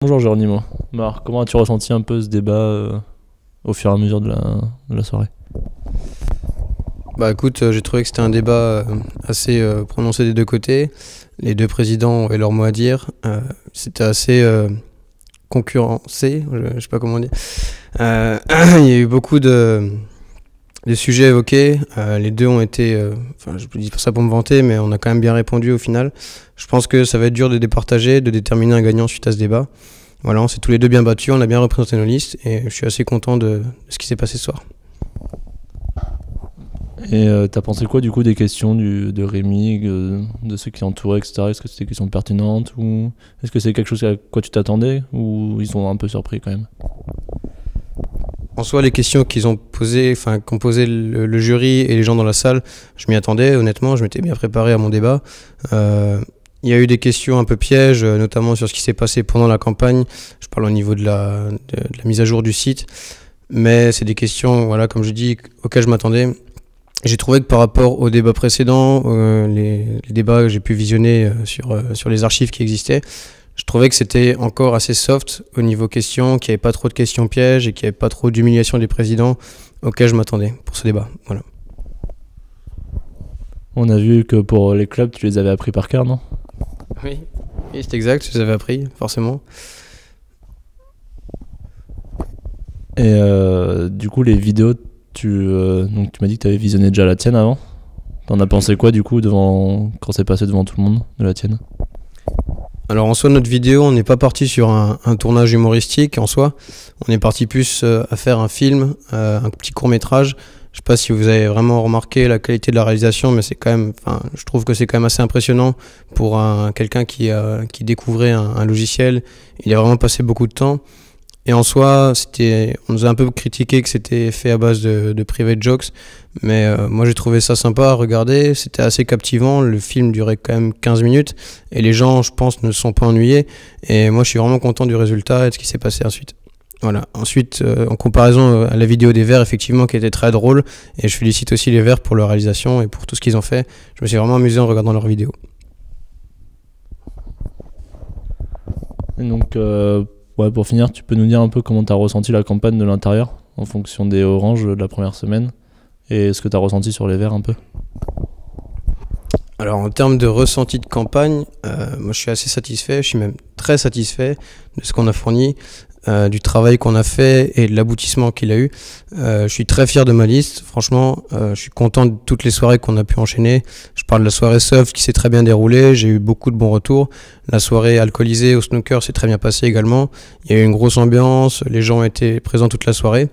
Bonjour Géronimo. Alors, comment as-tu ressenti un peu ce débat au fur et à mesure de la soirée? Bah écoute, j'ai trouvé que c'était un débat assez prononcé des deux côtés. Les deux présidents avaient leur mot à dire. C'était assez concurrencé, je sais pas comment dire. Il y a eu beaucoup de sujets évoqués. Les deux ont été, enfin je dis pas ça pour me vanter, mais on a quand même bien répondu au final. Je pense que ça va être dur de départager, de déterminer un gagnant suite à ce débat. Voilà, on s'est tous les deux bien battus, on a bien représenté nos listes et je suis assez content de ce qui s'est passé ce soir. Et t'as pensé quoi du coup des questions de Rémi, de ceux qui l'entouraient, etc. Est-ce que c'était des questions pertinentes ou est-ce que c'est quelque chose à quoi tu t'attendais ou ils sont un peu surpris quand même? En soi, les questions qu'ils ont posées, enfin qu'ont posé le jury et les gens dans la salle, je m'y attendais honnêtement, je m'étais bien préparé à mon débat. Il y a eu des questions un peu pièges, notamment sur ce qui s'est passé pendant la campagne. Je parle au niveau de la mise à jour du site. Mais c'est des questions, voilà, comme je dis, auxquelles je m'attendais. J'ai trouvé que par rapport aux débats précédents, les débats que j'ai pu visionner sur les archives qui existaient, je trouvais que c'était encore assez soft au niveau questions, qu'il n'y avait pas trop de questions pièges et qu'il n'y avait pas trop d'humiliation des présidents auxquels je m'attendais pour ce débat. Voilà. On a vu que pour les clubs, tu les avais appris par cœur, non? Oui, c'est exact, je les avais appris, forcément. Et du coup, les vidéos, donc tu m'as dit que tu avais visionné déjà la tienne avant. T'en as pensé quoi du coup quand c'est passé devant tout le monde de la tienne? Alors en soi, notre vidéo, on n'est pas parti sur un tournage humoristique en soi. On est parti plus à faire un film, un petit court-métrage. Je sais pas si vous avez vraiment remarqué la qualité de la réalisation, mais c'est quand même, enfin, je trouve que c'est quand même assez impressionnant pour quelqu'un qui découvrait un logiciel. Il a vraiment passé beaucoup de temps. Et en soi, on nous a un peu critiqué que c'était fait à base de private jokes, mais moi j'ai trouvé ça sympa à regarder, c'était assez captivant, le film durait quand même 15 minutes, et les gens, je pense, ne se sont pas ennuyés, et moi je suis vraiment content du résultat et de ce qui s'est passé ensuite. Voilà. Ensuite, en comparaison à la vidéo des Verts, effectivement, qui était très drôle, et je félicite aussi les Verts pour leur réalisation et pour tout ce qu'ils ont fait, je me suis vraiment amusé en regardant leur vidéo. Et donc, ouais, pour finir, tu peux nous dire un peu comment tu as ressenti la campagne de l'intérieur en fonction des oranges de la première semaine et ce que tu as ressenti sur les verts un peu? Alors en termes de ressenti de campagne, moi je suis assez satisfait, je suis même très satisfait de ce qu'on a fourni, du travail qu'on a fait et de l'aboutissement qu'il a eu. Je suis très fier de ma liste, franchement, je suis content de toutes les soirées qu'on a pu enchaîner. Je parle de la soirée soft qui s'est très bien déroulée, j'ai eu beaucoup de bons retours. La soirée alcoolisée au snooker s'est très bien passée également. Il y a eu une grosse ambiance, les gens étaient présents toute la soirée.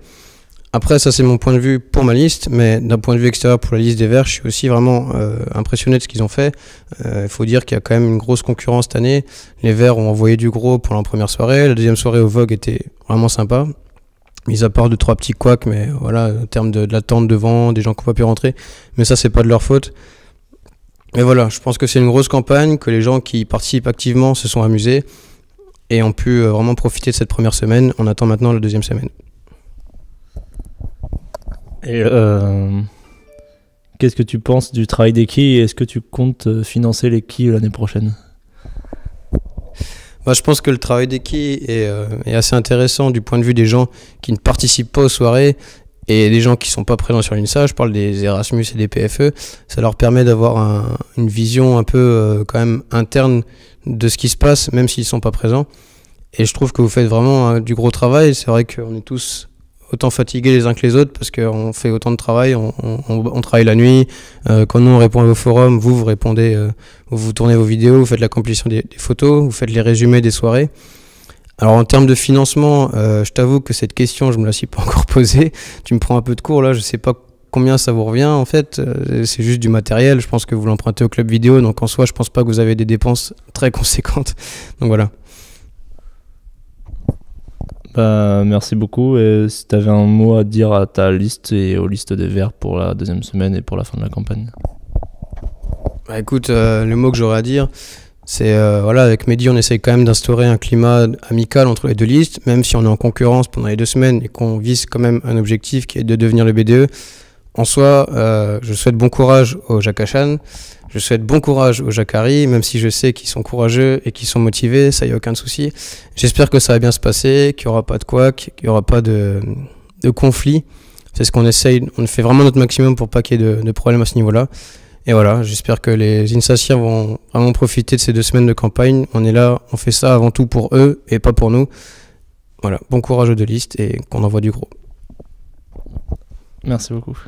Après, ça c'est mon point de vue pour ma liste, mais d'un point de vue extérieur pour la liste des Verts, je suis aussi vraiment impressionné de ce qu'ils ont fait. Il faut dire qu'il y a quand même une grosse concurrence cette année. Les Verts ont envoyé du gros pour la première soirée, la deuxième soirée au Vogue était vraiment sympa. Mis à part 2-3 petits couacs, mais voilà, en termes de l'attente devant, des gens qui n'ont pas pu rentrer, mais ça c'est pas de leur faute. Mais voilà, je pense que c'est une grosse campagne, que les gens qui participent activement se sont amusés et ont pu vraiment profiter de cette première semaine. On attend maintenant la deuxième semaine. Et qu'est-ce que tu penses du travail des quilles et est-ce que tu comptes financer les quilles l'année prochaine? Bah, je pense que le travail des quilles est assez intéressant du point de vue des gens qui ne participent pas aux soirées et des gens qui ne sont pas présents sur l'INSA. Je parle des Erasmus et des PFE. Ça leur permet d'avoir une vision un peu quand même interne de ce qui se passe, même s'ils ne sont pas présents. Et je trouve que vous faites vraiment du gros travail. C'est vrai qu'on est tous autant fatigués les uns que les autres parce qu'on fait autant de travail, on travaille la nuit, quand nous on répond à vos forums, vous répondez, vous tournez vos vidéos, vous faites la compilation des photos, vous faites les résumés des soirées. Alors en termes de financement, je t'avoue que cette question je me la suis pas encore posée, tu me prends un peu de court là, je sais pas combien ça vous revient en fait, c'est juste du matériel, je pense que vous l'empruntez au club vidéo, donc en soi je pense pas que vous avez des dépenses très conséquentes, donc voilà. Bah, merci beaucoup. Et si tu avais un mot à dire à ta liste et aux listes des Verts pour la deuxième semaine et pour la fin de la campagne? Bah, écoute, le mot que j'aurais à dire, c'est voilà, avec Mehdi, on essaye quand même d'instaurer un climat amical entre les deux listes, même si on est en concurrence pendant les 2 semaines et qu'on vise quand même un objectif qui est de devenir le BDE. en soi, je souhaite bon courage aux Jakashan, je souhaite bon courage aux Jacari, même si je sais qu'ils sont courageux et qu'ils sont motivés, ça y a aucun souci. J'espère que ça va bien se passer, qu'il n'y aura pas de couac, qu'il n'y aura pas de conflit. C'est ce qu'on essaye, on fait vraiment notre maximum pour pas qu'il y ait de problèmes à ce niveau-là. Et voilà, j'espère que les Insassiens vont vraiment profiter de ces 2 semaines de campagne. On est là, on fait ça avant tout pour eux et pas pour nous. Voilà, bon courage aux 2 listes et qu'on envoie du gros. Merci beaucoup.